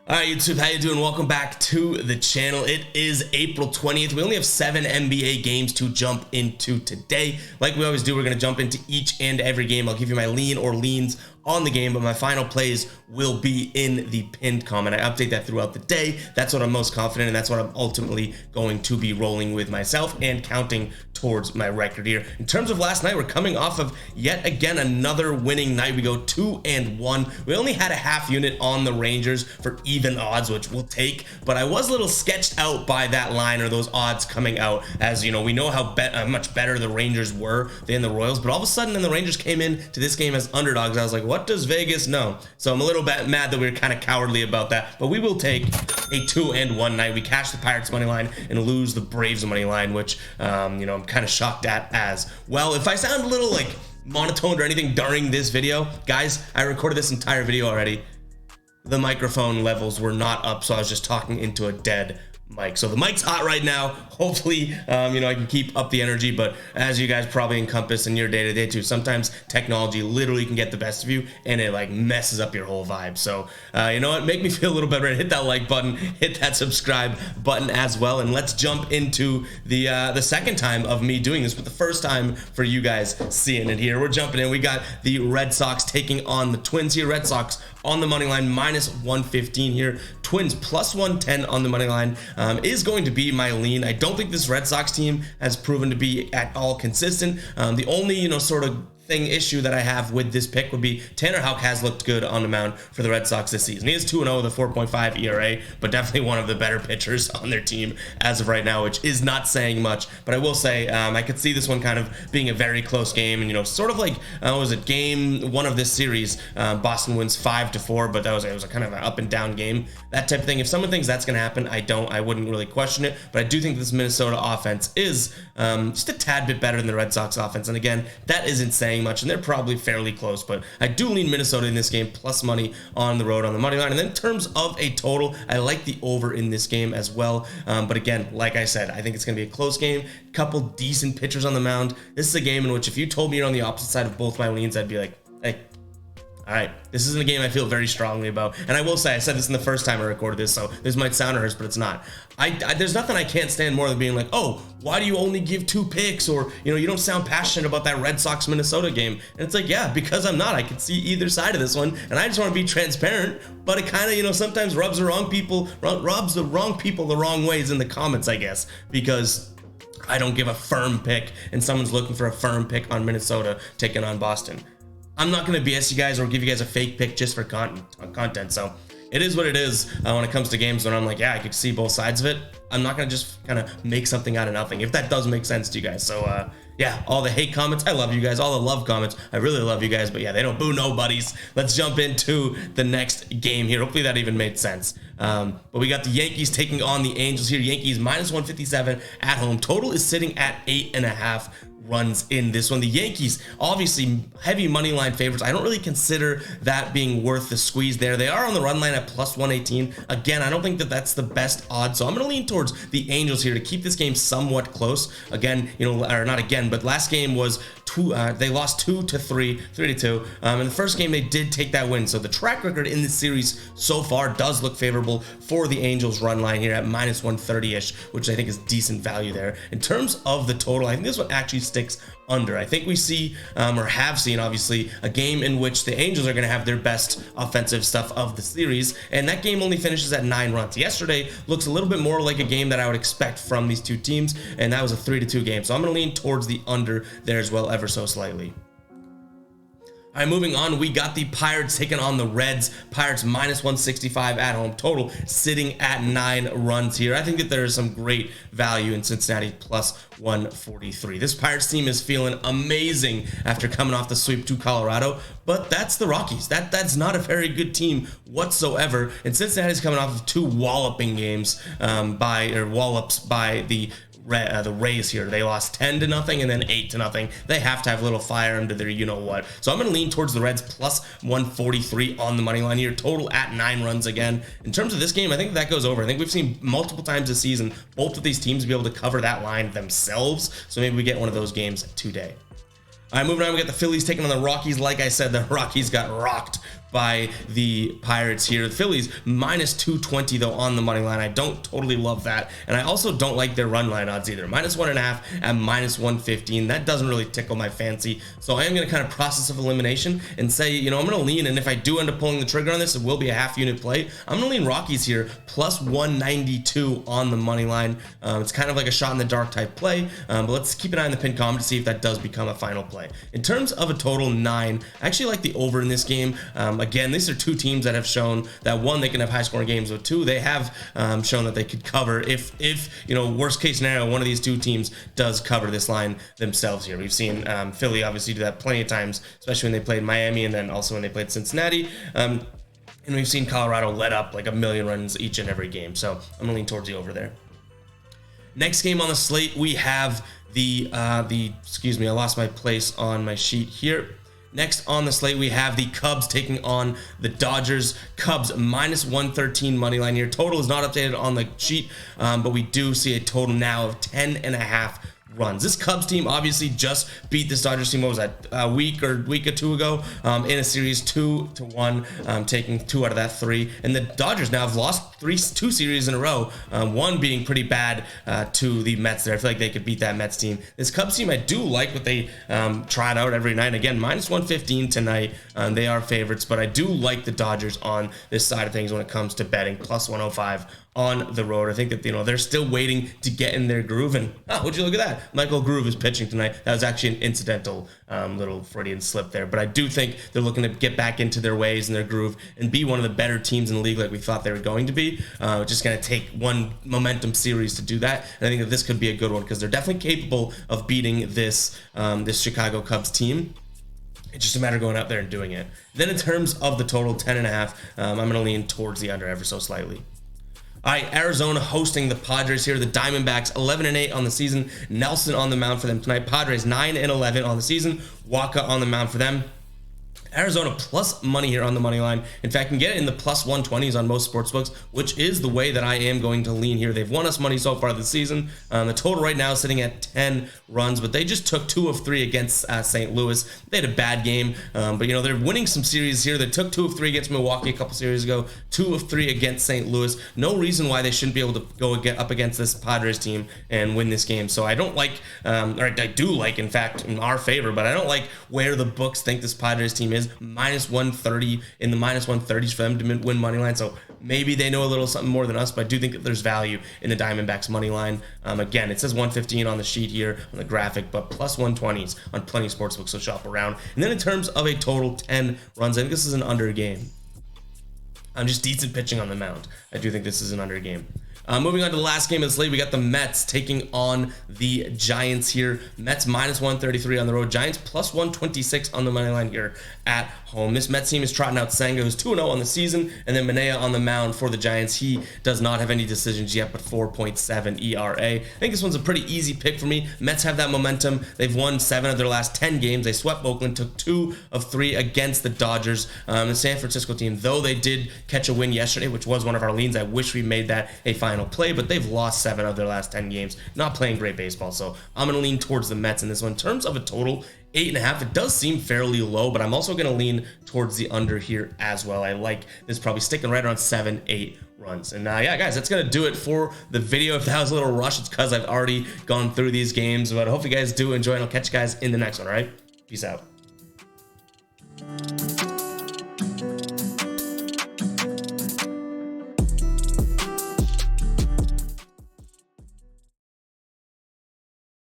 All right, YouTube, how you doing? Welcome back to the channel. It is April 20th. We only have 7 NBA games to jump into today. Like we always do, we're going to jump into each and every game. I'll give you my lean or leans on the game, but my final plays will be in the pinned comment. I update that throughout the day. That's what I'm most confident, and that's what I'm ultimately going to be rolling with myself and counting towards my record here. In terms of last night, we're coming off of yet again another winning night. We go 2-1. We only had a half unit on the Rangers for even odds, which we'll take, but I was a little sketched out by that line or those odds coming out, as you know, we know how much better the Rangers were than the Royals, but all of a sudden then the Rangers came in to this game as underdogs. I was like, what does Vegas know? So I'm a little bit mad that we were kind of cowardly about that, but we will take a 2-1 night. We cash the Pirates money line and lose the Braves money line, which you know, I'm kind of shocked at as well. If I sound a little like monotone or anything during this video, guys, I recorded this entire video already. The microphone levels were not up, so I was just talking into a dead mic. So the mic's hot right now. Hopefully, you know, I can keep up the energy, but as you guys probably encompass in your day-to-day too, sometimes technology literally can get the best of you and it like messes up your whole vibe. So you know what, make me feel a little better. Hit that like button, hit that subscribe button as well, and let's jump into the second time of me doing this, but the first time for you guys seeing it here. We're jumping in. We got the Red Sox taking on the Twins here. Red Sox on the money line -115 here. Twins +110 on the money line is going to be my lean. I don't think this Red Sox team has proven to be at all consistent. The only, you know, sort of issue that I have with this pick would be Tanner Houck has looked good on the mound for the Red Sox this season. He is 2-0 with a 4.5 ERA, but definitely one of the better pitchers on their team as of right now, which is not saying much. But I will say I could see this one kind of being a very close game, and you know, sort of like was it game 1 of this series? Boston wins 5-4, but it was a kind of an up and down game, that type of thing. If someone thinks that's going to happen, I wouldn't really question it. But I do think this Minnesota offense is just a tad bit better than the Red Sox offense, and again, that isn't saying much, and they're probably fairly close, but I do lean Minnesota in this game, plus money on the road on the money line. And then in terms of a total, I like the over in this game as well, but again, like I said, I think it's going to be a close game, couple decent pitchers on the mound. This is a game in which if you told me you're on the opposite side of both my leans, I'd be like, hey, all right, this isn't a game I feel very strongly about. And I will say, I said this in the first time I recorded this, so this might sound rehearsed, but it's not. There's nothing I can't stand more than being like, oh, why do you only give 2 picks? Or, you know, you don't sound passionate about that Red Sox Minnesota game. And it's like, yeah, because I'm not. I can see either side of this one, and I just want to be transparent. But it kind of, you know, sometimes rubs the wrong people the wrong ways in the comments, I guess, because I don't give a firm pick, and someone's looking for a firm pick on Minnesota taking on Boston. I'm not going to BS you guys or give you guys a fake pick just for content. So it is what it is when it comes to games when I'm like, yeah, I could see both sides of it. I'm not going to just kind of make something out of nothing, if that does make sense to you guys. So yeah, all the hate comments, I love you guys. All the love comments, I really love you guys. But yeah, they don't boo nobodies. Let's jump into the next game here. Hopefully that even made sense. But we got the Yankees taking on the Angels here. Yankees -157 at home. Total is sitting at 8.5 runs in this one. The Yankees, obviously heavy money line favorites. I don't really consider that being worth the squeeze there. They are on the run line at +118. Again, I don't think that that's the best odds, so I'm going to lean towards the Angels here to keep this game somewhat close. Again, you know, or not again, but last game was they lost 2-3, 3-2. In the first game, they did take that win. So the track record in this series so far does look favorable for the Angels run line here at -130-ish, which I think is decent value there. In terms of the total, I think this one actually sticks under. I think we see or have seen obviously a game in which the Angels are going to have their best offensive stuff of the series, and that game only finishes at 9 runs. Yesterday looks a little bit more like a game that I would expect from these two teams, and that was a 3-2 game. So I'm going to lean towards the under there as well, ever so slightly. All right, moving on, we got the Pirates taking on the Reds. Pirates -165 at home. Total sitting at 9 runs here. I think that there is some great value in Cincinnati +143. This Pirates team is feeling amazing after coming off the sweep to Colorado, but that's the Rockies. That's not a very good team whatsoever. And Cincinnati's coming off of 2 walloping games wallops by the Rays here. They lost 10-0 and then 8-0. They have to have a little fire under their you-know-what. So I'm going to lean towards the Reds +143 on the money line here. Total at 9 runs again. In terms of this game, I think that goes over. I think we've seen multiple times this season both of these teams be able to cover that line themselves. So maybe we get one of those games today. All right, moving on, we got the Phillies taking on the Rockies. Like I said, the Rockies got rocked by the Pirates here. The Phillies minus 220 though on the money line. I don't totally love that, and I also don't like their run line odds either. Minus 1.5 at minus 115. That doesn't really tickle my fancy, so I am going to kind of process of elimination and say, you know, I'm going to lean, and if I do end up pulling the trigger on this, it will be a half unit play. I'm going to lean Rockies here plus 192 on the money line. It's kind of like a shot in the dark type play, but let's keep an eye on the pin comment to see if that does become a final play. In terms of a total 9, I actually like the over in this game. Again, these are two teams that have shown that, one, they can have high scoring games, but two, they have shown that they could cover if you know, worst case scenario, one of these two teams does cover this line themselves here. We've seen Philly obviously do that plenty of times, especially when they played Miami and then also when they played Cincinnati. And we've seen Colorado let up like 1 million runs each and every game. So I'm gonna lean towards the over there. Next game on the slate, we have excuse me, I lost my place on my sheet here. Next on the slate, we have the Cubs taking on the Dodgers. Cubs minus 113 money line here. Total is not updated on the sheet, but we do see a total now of 10.5 runs. This Cubs team obviously just beat this Dodgers team. What was that, a week or two ago, in a series 2-1, taking 2 out of that 3. And the Dodgers now have lost 2 series in a row, one being pretty bad to the Mets there. I feel like they could beat that Mets team. This Cubs team, I do like what they tried out every night. Again, minus 115 tonight. They are favorites, but I do like the Dodgers on this side of things when it comes to betting. Plus 105 on the road. I think that, you know, they're still waiting to get in their groove. And would you look at that? Michael Groove is pitching tonight. That was actually an incidental little Freudian slip there. But I do think they're looking to get back into their ways and their groove and be one of the better teams in the league like we thought they were going to be. Just going to take one momentum series to do that. And I think that this could be a good one because they're definitely capable of beating this Chicago Cubs team. It's just a matter of going out there and doing it. Then in terms of the total, 10.5, I'm going to lean towards the under ever so slightly. All right, Arizona hosting the Padres here. The Diamondbacks 11-8 on the season. Nelson on the mound for them tonight. Padres 9-11 on the season. Waka on the mound for them. Arizona plus money here on the money line. In fact, you can get it in the plus 120s on most sportsbooks, which is the way that I am going to lean here. They've won us money so far this season. The total right now is sitting at 10 runs, but they just took 2 of 3 against St. Louis. They had a bad game, but you know, they're winning some series here. They took 2 of 3 against Milwaukee a couple series ago, 2 of 3 against St. Louis. No reason why they shouldn't be able to go up against this Padres team and win this game. So I don't like, or I do like, in fact, in our favor, but I don't like where the books think this Padres team is. Minus 130 in the minus 130s for them to win money line. So maybe they know a little something more than us, but I do think that there's value in the Diamondbacks money line. Again, it says 115 on the sheet here on the graphic, but plus 120s on plenty of sportsbooks, so shop around. And then in terms of a total 10 runs, I think this is an under game. Just decent pitching on the mound. I do think this is an under game. Moving on to the last game of the slate, we got the Mets taking on the Giants here. Mets minus 133 on the road. Giants plus 126 on the money line here at home. This Mets team is trotting out Senga, who's 2-0 on the season, and then Manaea on the mound for the Giants. He does not have any decisions yet, but 4.7 ERA. I think this one's a pretty easy pick for me. Mets have that momentum. They've won 7 of their last 10 games. They swept Oakland, took 2 of 3 against the Dodgers. The San Francisco team, though they did catch a win yesterday, which was one of our leans. I wish we made that a final play, but they've lost 7 of their last 10 games. Not playing great baseball, so I'm going to lean towards the Mets in this one. In terms of a total, 8.5, it does seem fairly low, but I'm also going to lean towards the under here as well. I like this probably sticking right around 7-8 runs. And yeah, guys, that's going to do it for the video. If that was a little rushed, it's because I've already gone through these games, but I hope you guys do enjoy, and I'll catch you guys in the next one, all right? Peace out.